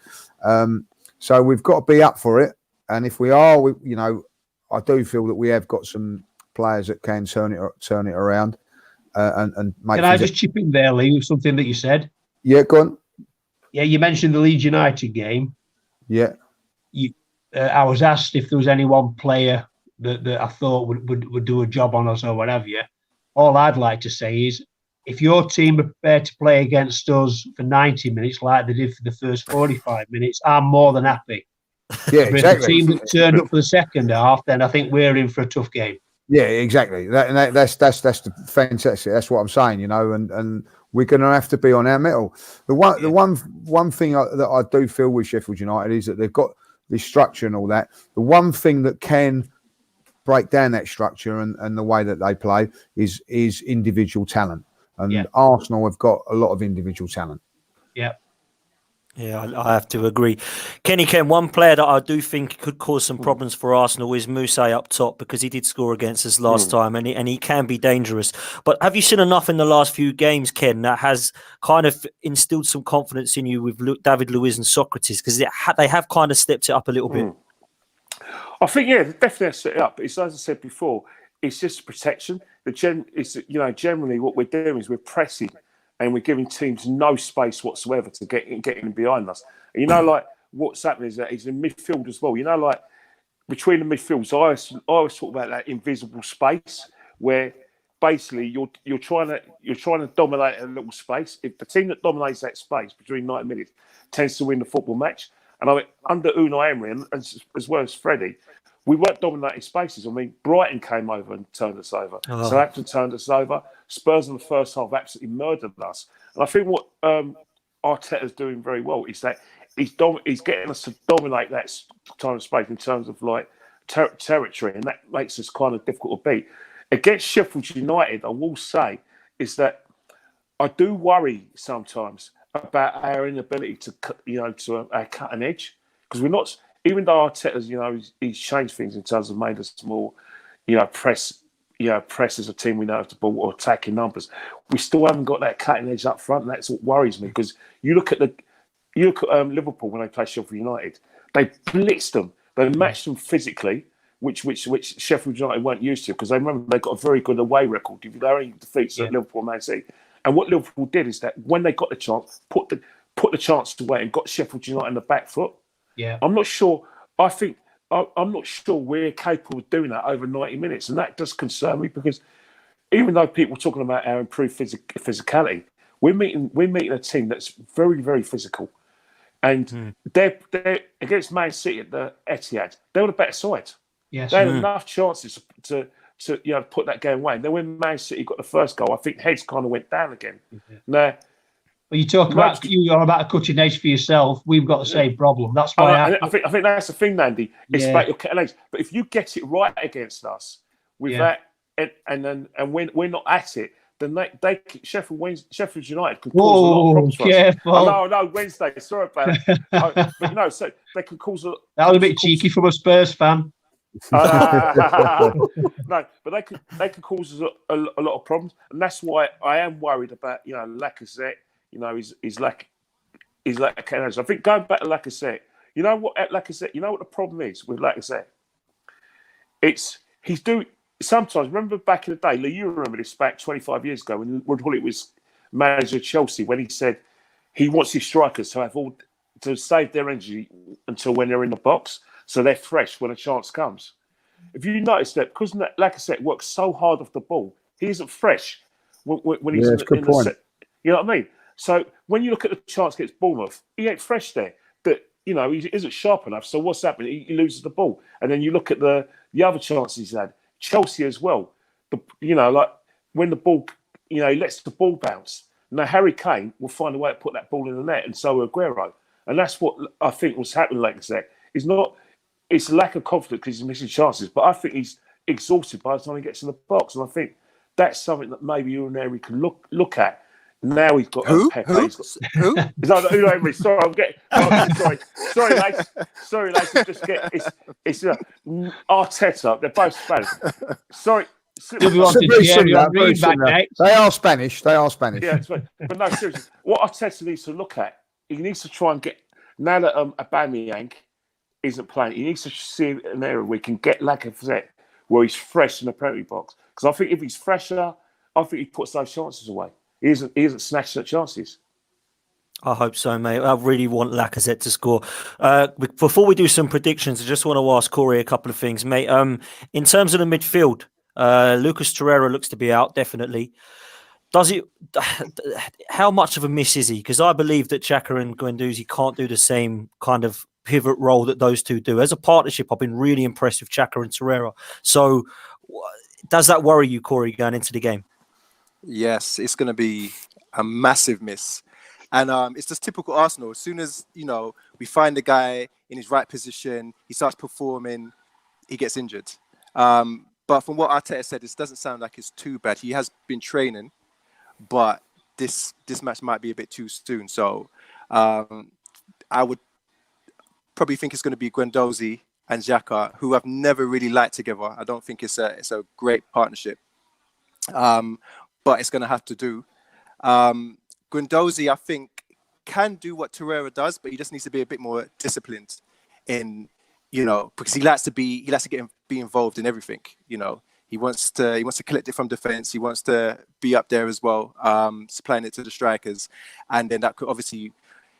So we've got to be up for it, and if we are, I do feel that we have got some players that can turn it around and make. Can I just chip in there, Lee, with something that you said? Yeah, go on. Yeah, you mentioned the Leeds United game. Yeah, I was asked if there was any one player that I thought would do a job on us or whatever. All I'd like to say is, if your team are prepared to play against us for 90 minutes like they did for the first 45 minutes, I'm more than happy. Yeah, but exactly. If the team that turned up for the second half, then I think we're in for a tough game. Yeah, exactly. That's the fantastic. That's what I'm saying, and we're going to have to be on our mettle. The one thing that I do feel with Sheffield United is that they've got this structure and all that. The one thing that can break down that structure and the way that they play is individual talent. And Arsenal have got a lot of individual talent. Yeah, I have to agree. Kenny Ken, one player that I do think could cause some problems for Arsenal is Moussa up top, because he did score against us last time and he can be dangerous. But have you seen enough in the last few games, Ken, that has kind of instilled some confidence in you with David Luiz and Socrates? Because they have kind of stepped it up a little bit. I think, definitely set it up. It's, as I said before, it's just protection. Generally what we're doing is we're pressing and we're giving teams no space whatsoever to get in behind us. And like what's happening is that it's in midfield as well. Like between the midfields, I always talk about that invisible space where basically you're trying to dominate a little space. If the team that dominates that space between 90 minutes tends to win the football match. And I mean, under Unai Emery and as well as Freddie, we weren't dominating spaces. I mean, Brighton came over and turned us over. Southampton turned us over. Spurs in the first half absolutely murdered us. And I think what Arteta's doing very well is that he's getting us to dominate that time of space in terms of like territory, and that makes us kind of difficult to beat. Against Sheffield United, I will say, is that I do worry sometimes about our inability to our cutting edge, because we're not. Even though Arteta's, he's changed things in terms of made us more, press as a team we know how to ball or attacking numbers. We still haven't got that cutting edge up front, and that's what worries me. Because you look at Liverpool when they play Sheffield United, they blitzed them, they matched them physically, which Sheffield United weren't used to, because they remember they got a very good away record. They only defeats at Liverpool and Man City. And what Liverpool did is that when they got the chance, put the chance away and got Sheffield United on the back foot. Yeah, I'm not sure. I think I'm not sure we're capable of doing that over 90 minutes, and that does concern me because even though people are talking about our improved physicality, we're meeting a team that's very, very physical, and they're against Man City at the Etihad. They were the better side. Yes. They had enough chances to put that game away. And then when Man City got the first goal, I think heads kind of went down again. Now, well, you talk about you're about a cutting edge for yourself. We've got the same problem. That's why I think that's the thing, Andy. It's about your cutting edge. But if you get it right against us with that, and when we're not at it, then Sheffield United can cause a lot of problems for careful. us. No, Wednesday. Sorry about that. But so they can cause that was a bit cheeky from a Spurs fan. No, but they can cause us a lot of problems, and that's why I am worried about Lacazette. He's like I think going back to Lacazette, Lacazette, what the problem is with Lacazette? He's doing sometimes. Remember back in the day, you remember this back 25 years ago when Rod Hullett was manager of Chelsea, when he said he wants his strikers to save their energy until when they're in the box, so they're fresh when a chance comes. If you notice that, because Lacazette works so hard off the ball, he isn't fresh when he's in the set. You know what I mean? So when you look at the chance against Bournemouth, he ain't fresh there. But he isn't sharp enough. So what's happening? He loses the ball. And then you look at the other chances he's had. Chelsea as well. Like when the ball, he lets the ball bounce. Now Harry Kane will find a way to put that ball in the net, and so will Aguero. And that's what I think was happening. Lacazette it's a lack of confidence because he's missing chances. But I think he's exhausted by the time he gets in the box, and I think that's something that maybe you and Harry can look at. Now he's got who? Pepe. Who? Sorry, I'm getting. Sorry, lads. It's Arteta. They're both Spanish. Sorry. They are Spanish. Yeah, but no, seriously. What Arteta needs to look at, he needs to try and get now that Aubameyang isn't playing. He needs to see an area where he can get Lacazette where he's fresh in the penalty box. Because I think if he's fresher, I think he puts those chances away. He isn't snatching at chances. I hope so, mate. I really want Lacazette to score. Before we do some predictions, I just want to ask Corey a couple of things, mate. In terms of the midfield, Lucas Torreira looks to be out, definitely. How much of a miss is he? Because I believe that Xhaka and Guendouzi can't do the same kind of pivot role that those two do. As a partnership, I've been really impressed with Xhaka and Torreira. So does that worry you, Corey, going into the game? Yes, it's going to be a massive miss. And it's just typical Arsenal. As soon as, we find the guy in his right position, he starts performing, he gets injured. But from what Arteta said, this doesn't sound like it's too bad. He has been training, but this match might be a bit too soon. So I would probably think it's going to be Guendouzi and Xhaka, who I've never really liked together. I don't think it's a great partnership. But it's going to have to do. Guendouzi, I think, can do what Torreira does, but he just needs to be a bit more disciplined in, because he likes to be involved in everything. He wants to collect it from defense. He wants to be up there as well, supplying it to the strikers, and then that could obviously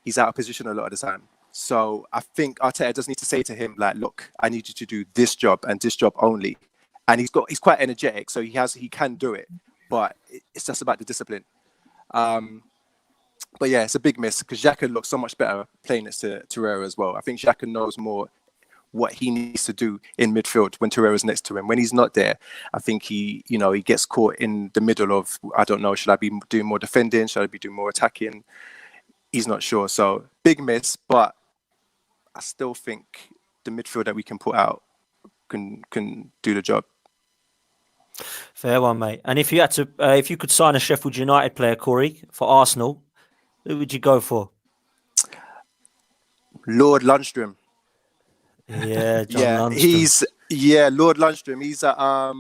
he's out of position a lot of the time. So I think Arteta does need to say to him, like, look, I need you to do this job and this job only. And he's quite energetic, so he can do it. But it's just about the discipline. But yeah, it's a big miss because Xhaka looks so much better playing next to Torreira as well. I think Xhaka knows more what he needs to do in midfield when Torreira's next to him. When he's not there, I think he gets caught in the middle of, I don't know, should I be doing more defending? Should I be doing more attacking? He's not sure. So big miss, but I still think the midfield that we can put out can do the job. Fair one, mate. And if you could sign a Sheffield United player, Corey, for Arsenal, who would you go for? Lord Lundstrom. Yeah, Lundstrom. Lord Lundstrom. He's I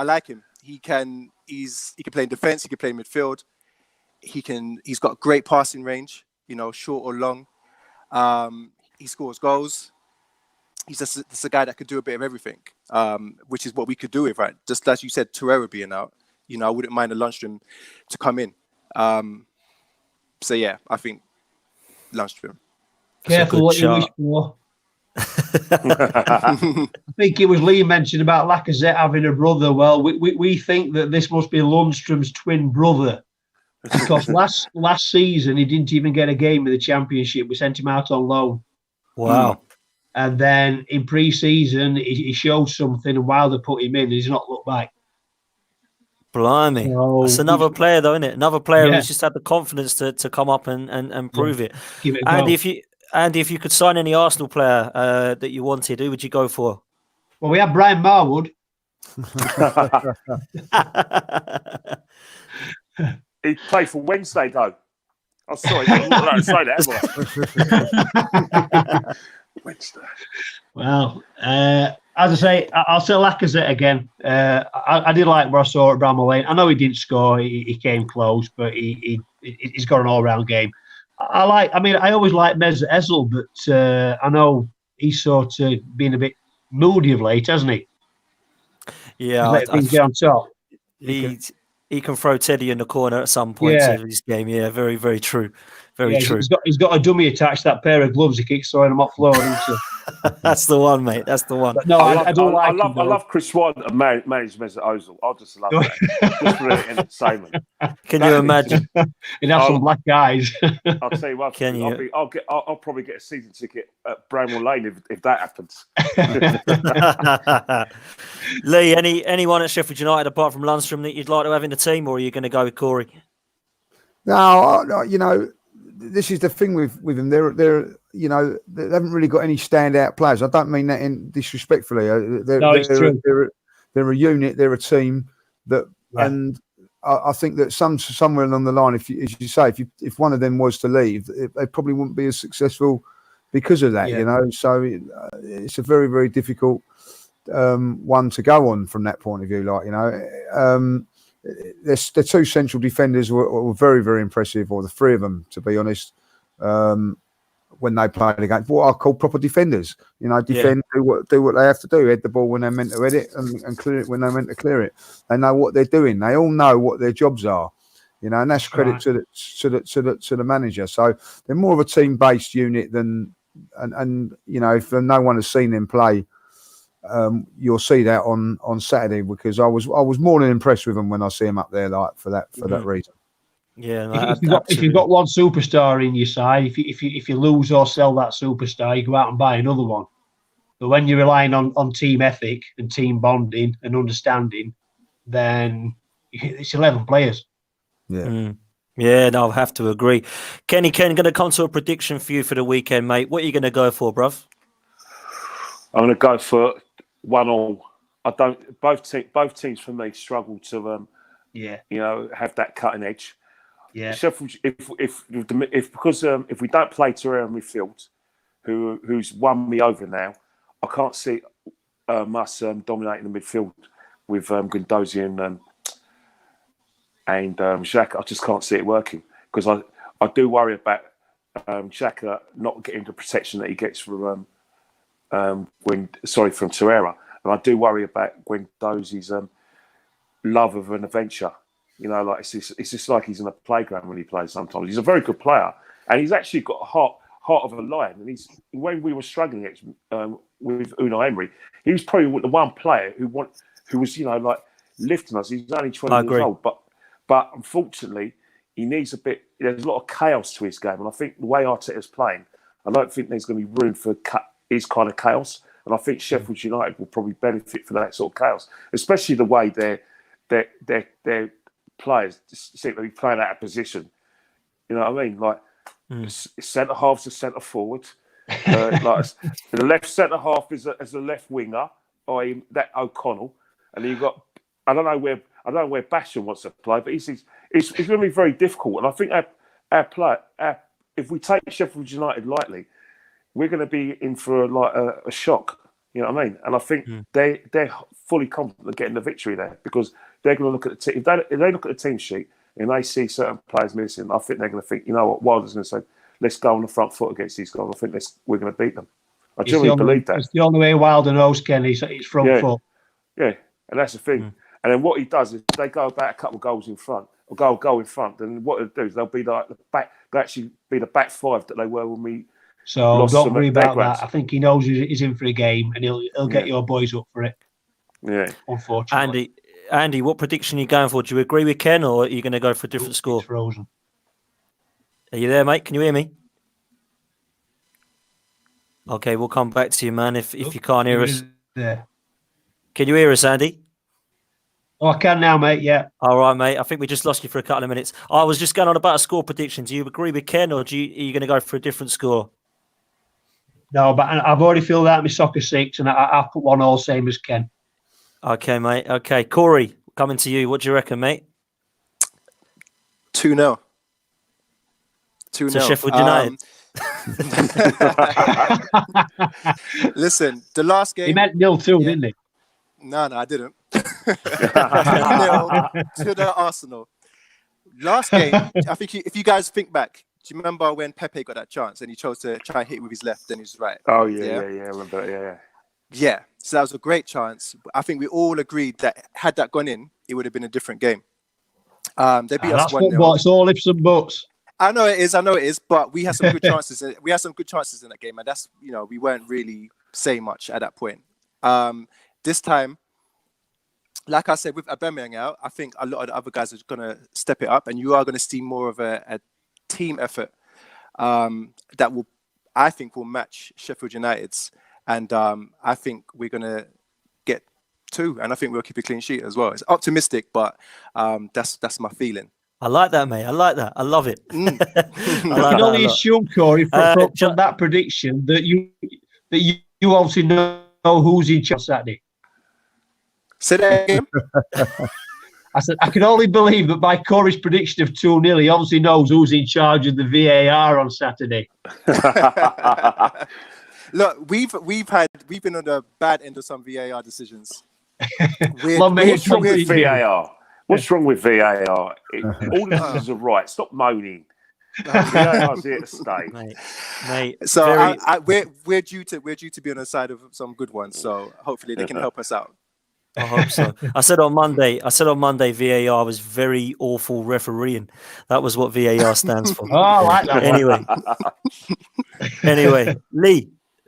like him. He can play in defense. He can play in midfield. He's got great passing range. Short or long. He scores goals. He's just a guy that could do a bit of everything, which is what we could do with, right? Just as you said, Torreira being out, I wouldn't mind a Lundstrom to come in. So yeah, I think Lundstrom. Careful what you wish for. I think it was Lee mentioned about Lacazette having a brother. Well, we think that this must be Lundstrom's twin brother because last season he didn't even get a game in the Championship. We sent him out on loan. Wow. And then in pre-season, he showed something, and Wilder put him in, and he's not looked back. Blimey. So that's another player, though, isn't it? Another player Yeah. who's just had the confidence to come up and prove it. Give it a And go. if you could sign any Arsenal player that you wanted, who would you go for? Well, we have Brian Marwood. He played for Wednesday, though. I'm sorry, I'm not allowed to say that, am I? Wednesday. Well, as I say, I'll say Lacazette again. I did like what I saw at Bramall Lane. I know he didn't score; he came close, but he's got an all-round game. I always liked Mesut Ozil, but I know he's sort of been a bit moody of late, hasn't he? Yeah, He's let things get on top. he can throw Teddy in the corner at some points of his game. Yeah, very, very true. Very true. He's got a dummy attached to that pair of gloves. He keeps throwing them off floor. That's the one, mate. That's the one. But no, I love Chris White and manage Mesut Ozil. I just love that. Just for the entertainment. Can you imagine? He'd have some black eyes. I'll tell you what. Can you? I'll probably get a season ticket at Bramall Lane if that happens. Lee, anyone at Sheffield United apart from Lundstrom that you'd like to have in the team, or are you going to go with Corey? No, this is the thing with them. They're they haven't really got any standout players. I don't mean that in disrespectfully. It's true. They're a unit. They're a team that, and I think that somewhere along the line, as you say, if one of them was to leave, they probably wouldn't be as successful because of that. So it's a very, very difficult one to go on from that point of view. The two central defenders were very, very impressive, or the three of them, to be honest, when they played against what I call proper defenders. Defend, do what they have to do, head the ball when they're meant to head it, and clear it when they're meant to clear it. They know what they're doing. They all know what their jobs are, and that's credit to the manager. So they're more of a team-based unit than, and if no one has seen them play. You'll see that on Saturday, because I was more than impressed with them when I see them up there, for that reason. Yeah, no, if you've got one superstar in your side, if you lose or sell that superstar, you go out and buy another one. But when you're relying on team ethic and team bonding and understanding, then it's 11 players. Yeah. Yeah, no, I have to agree. Ken, going to come to a prediction for you for the weekend, mate. What are you going to go for, bruv? I'm going to go for 1-1. Both teams for me struggle to have that cutting edge. Yeah. Sheffield, if we don't play Torreira in midfield, who's won me over now, I can't see us dominating the midfield with Guendouzi and Xhaka. I just can't see it working, because I do worry about Xhaka not getting the protection that he gets from Torreira, and I do worry about Guendouzi's love of an adventure. It's just like he's in a playground when he plays. Sometimes he's a very good player, and he's actually got a heart of a lion. And when we were struggling with Unai Emery, he was probably the one player who was lifting us. He's only 20 years old, but unfortunately he needs a bit. There's a lot of chaos to his game, and I think the way Arteta's playing, I don't think there's going to be room for his kind of chaos. And I think Sheffield United will probably benefit from that sort of chaos, especially the way their players seem to be playing out of position. You know what I mean? Like centre half's a centre forward. The left centre half is a left winger, i.e. that O'Connell, and then you've got I don't know where Basham wants to play, but it's going to be very difficult. And I think if we take Sheffield United lightly, we're going to be in for a shock. You know what I mean? And I think they're fully confident of getting the victory there, because they're going to look at the team. If they look at the team sheet and they see certain players missing, I think they're going to think, you know what, Wilder's going to say, let's go on the front foot against these guys. I think we're going to beat them. I genuinely believe that. It's the only way Wilder knows, Ken. It's front foot. Yeah, and that's the thing. And then what he does is they go about a couple of goals in front, or goal in front. And what they'll do is they'll be like they'll actually be the back five that they were when we So Lost don't some worry of their about grads. that. I think he knows he's in for a game, and he'll get your boys up for it. Yeah. Unfortunately, Andy, what prediction are you going for? Do you agree with Ken, or are you going to go for a different score? It's frozen. Are you there, mate? Can you hear me? Okay, we'll come back to you, man. If you can't hear us, There. can you hear us, Andy? Oh, I can now, mate. Yeah. All right, mate. I think we just lost you for a couple of minutes. I was just going on about a score prediction. Do you agree with Ken, or are you going to go for a different score? No, but I've already filled out my soccer 6, and I've put 1 all, same as Ken. Okay, mate. Okay, Corey, coming to you. What do you reckon, mate? 2-0. 2-0. To Sheffield United. Listen, the last game. He meant 0-2, didn't he? No, I didn't. 2-0 to the Arsenal. Last game, I think if you guys think back, do you remember when Pepe got that chance and he chose to try and hit with his left and his right? Oh, yeah. I remember that, Yeah, so that was a great chance. I think we all agreed that had that gone in, it would have been a different game. They beat us 1-0. Football. It's all ifs and buts. I know it is, but we had some good chances. We had some good chances in that game, and that's, we weren't really saying much at that point. This time, like I said, with Aubameyang out, I think a lot of the other guys are going to step it up, and you are going to see more of a team effort that I think will match Sheffield United's, and I think we're going to get 2, and I think we'll keep a clean sheet as well. It's optimistic, but that's my feeling. I like that, mate. I like that. I love it. I can only assume, Corey, from that prediction that you obviously know who's in charge Saturday. Say that again. I said I can only believe that by Corey's prediction of 2-0, he obviously knows who's in charge of the VAR on Saturday. Look, we've been on the bad end of some VAR decisions. What's wrong with VAR? What's wrong with VAR? All the decisions are right. Stop moaning. VAR's here to stay, mate. So we're due to be on the side of some good ones. So hopefully they can help us out. I hope so. I said on Monday, VAR was very awful refereeing. That was what VAR stands for. Oh, I like that. Anyway,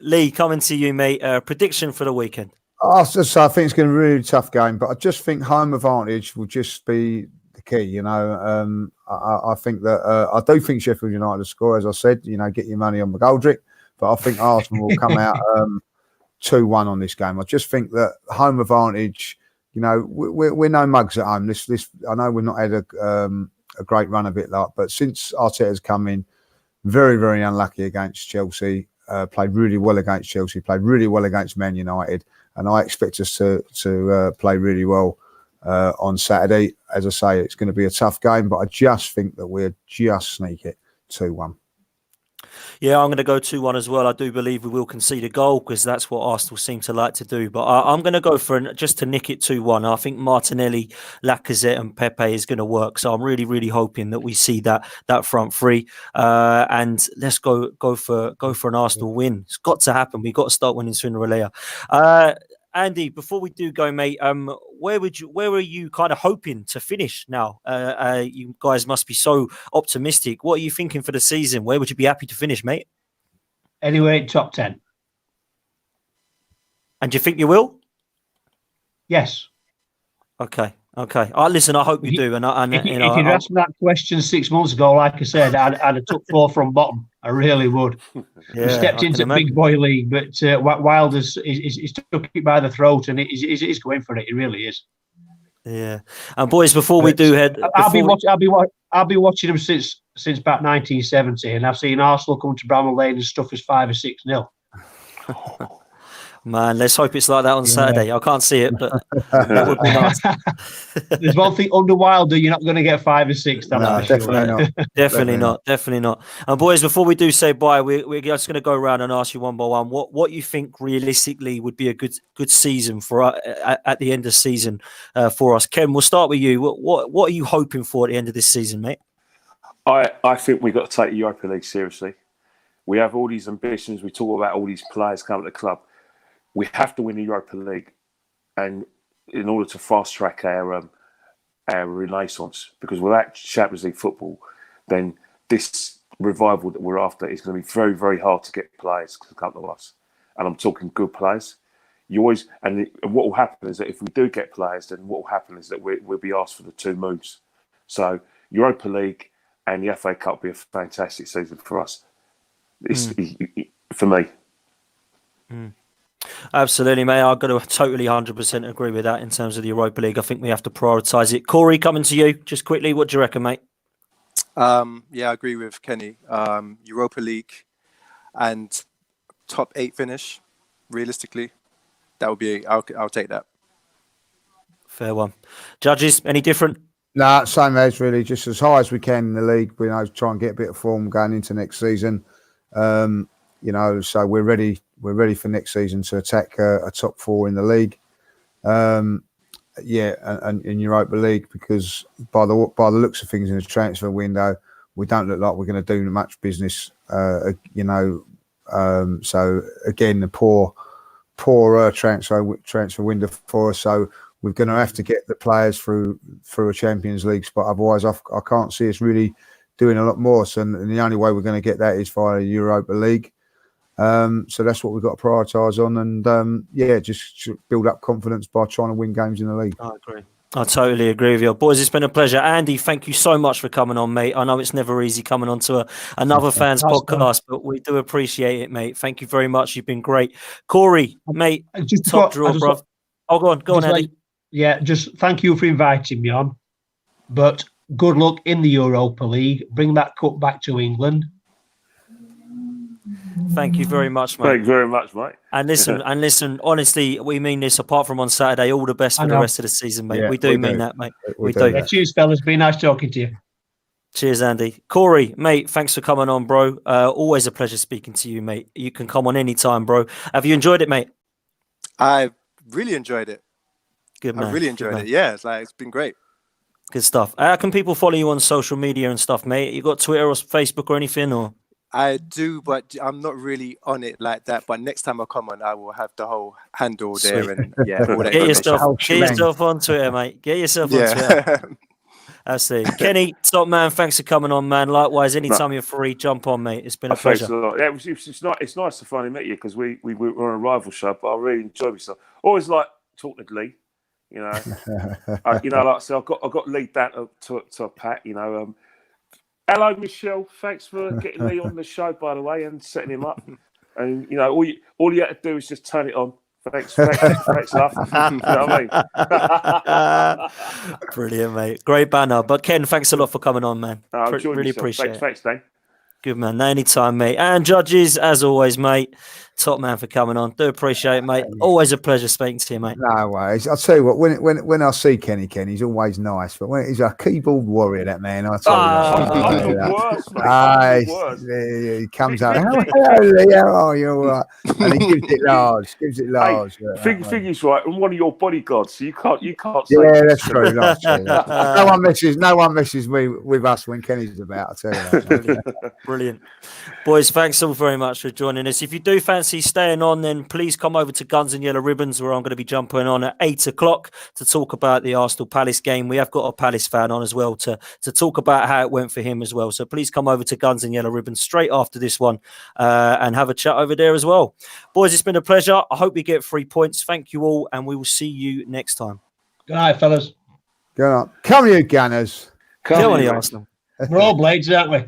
Lee, coming to you, mate. Prediction for the weekend. I think it's going to be a really tough game, but I just think home advantage will just be the key. I think that I do think Sheffield United will score, as I said. Get your money on McGoldrick, but I think Arsenal will come out 2-1 on this game. I just think that home advantage. We're no mugs at home. This I know we've not had a great run of it, but since Arteta's come in, very very unlucky against Chelsea. Played really well against Chelsea. Played really well against Man United. And I expect us to play really well on Saturday. As I say, it's going to be a tough game, but I just think that we'll just sneak it 2-1. Yeah, I'm going to go 2-1 as well. I do believe we will concede a goal because that's what Arsenal seem to like to do. But I'm going to go for just to nick it 2-1. I think Martinelli, Lacazette and Pepe is going to work. So I'm really, really hoping that we see that front three. And let's go for an Arsenal win. It's got to happen. We've got to start winning sooner or later. Andy, before we do go, mate, where are you kind of hoping to finish now? You guys must be so optimistic. What are you thinking for the season? Where would you be happy to finish, mate? Anyway, top 10. And do you think you will? Yes. Okay. Listen, I hope you do. If you'd asked me that question 6 months ago, like I said, I'd have took 4 from bottom. I really would. Yeah, stepped into big boy league, but Wilder's took it by the throat, and he's going for it. He really is. Yeah. And boys, before we do head, I'll be watching him since about 1970, and I've seen Arsenal come to Bramall Lane and stuff as 5 or 6-0. Man, let's hope it's like that on Saturday. I can't see it, but that would be nice. There's one thing under Wilder, you're not going to get 5 or 6. Definitely not. And boys, before we do say bye, we're just going to go around and ask you one by one what you think realistically would be a good season for at the end of the season for us. Ken, we'll start with you. What are you hoping for at the end of this season, mate? I think we've got to take the Europa League seriously. We have all these ambitions. We talk about all these players coming to the club. We have to win the Europa League, and in order to fast track our renaissance, because without Champions League football, then this revival that we're after, it's going to be very, very hard to get players, a couple of us. And I'm talking good players. What will happen is that if we do get players, then what will happen is that we'll be asked for the 2 moves. So Europa League and the FA Cup will be a fantastic season for us. For me. Absolutely, mate. I've got to totally 100% agree with that in terms of the Europa League. I think we have to prioritise it. Corey, coming to you, just quickly, what do you reckon, mate? Yeah, I agree with Kenny. Europa League and top 8 finish, realistically, that would be. I'll take that. Fair one. Judges, any different? Nah, same as really, just as high as we can in the league. We try and get a bit of form going into next season. So we're ready. We're ready for next season to attack a top 4 in the league. And in Europa League, because by the looks of things in the transfer window, we don't look like we're going to do much business. So again, the poor transfer window for us. So we're going to have to get the players through a Champions League spot. Otherwise, I can't see us really doing a lot more. So, and the only way we're going to get that is via Europa League. So that's what we've got to prioritise on, and just build up confidence by trying to win games in the league. I agree. I totally agree with you, boys. It's been a pleasure. Andy, thank you so much for coming on, mate. I know it's never easy coming on to another fans podcast, but we do appreciate it, mate. Thank you very much. You've been great. Corey, mate, top draw, bro. Go on, Andy. Just thank you for inviting me on, but good luck in the Europa League. Bring that cup back to England. Thank you very much, mate. Thank you very much, mate. And listen, honestly, we mean this. Apart from on Saturday, all the best for the rest of the season, mate. We do mean that, mate. We do. Yeah, cheers, fellas. Been nice talking to you. Cheers, Andy. Corey, mate, thanks for coming on, bro. Always a pleasure speaking to you, mate. You can come on anytime, bro. Have you enjoyed it, mate? I really enjoyed it. Good man. I really enjoyed it. Yeah, it's been great. Good stuff. How can people follow you on social media and stuff, mate? You got Twitter or Facebook or anything, or? I do, but I'm not really on it like that. But next time I come on, I will have the whole handle there. And all that get yourself on Twitter, mate. Get yourself on Twitter. Absolutely. Kenny, top man, thanks for coming on, man. Likewise, anytime you're free, jump on, mate. It's been a pleasure. Yeah, it's nice to finally meet you, because we were on a rival show, but I really enjoyed myself. Always like talking to Lee, like I said, I got Lee down to a pat, Hello, Michelle. Thanks for getting me on the show, by the way, and setting him up. And all you had to do is just turn it on. Thanks, love. You know what I mean? Brilliant, mate. Great banner. But Ken, thanks a lot for coming on, man. Really appreciate it. Thanks, Dane. Good man. Anytime, mate. And judges, as always, mate. Top man for coming on. Do appreciate it, mate. Always a pleasure speaking to you, mate. No worries. I'll tell you what, when I see Kenny, he's always nice. But when he's a keyboard warrior, that man, I tell you. I'm the worst, mate. He comes out, how are you? All right. And he gives it large. Hey, thing is, right, I'm one of your bodyguards, so you can't say. Yeah, that's true. No one messes with us when Kenny's about, I tell you that. Brilliant. Boys, thanks all very much for joining us. If you do fancy staying on, then please come over to Guns and Yellow Ribbons, where I'm going to be jumping on at 8 o'clock to talk about the Arsenal Palace game. We have got a Palace fan on as well to talk about how it went for him as well. So please come over to Guns and Yellow Ribbons straight after this one and have a chat over there as well. Boys, it's been a pleasure. I hope you get 3 points. Thank you all, and we will see you next time. Good night, fellas. Go on. Come you Gunners. Come on, Arsenal. We're all blades, aren't we?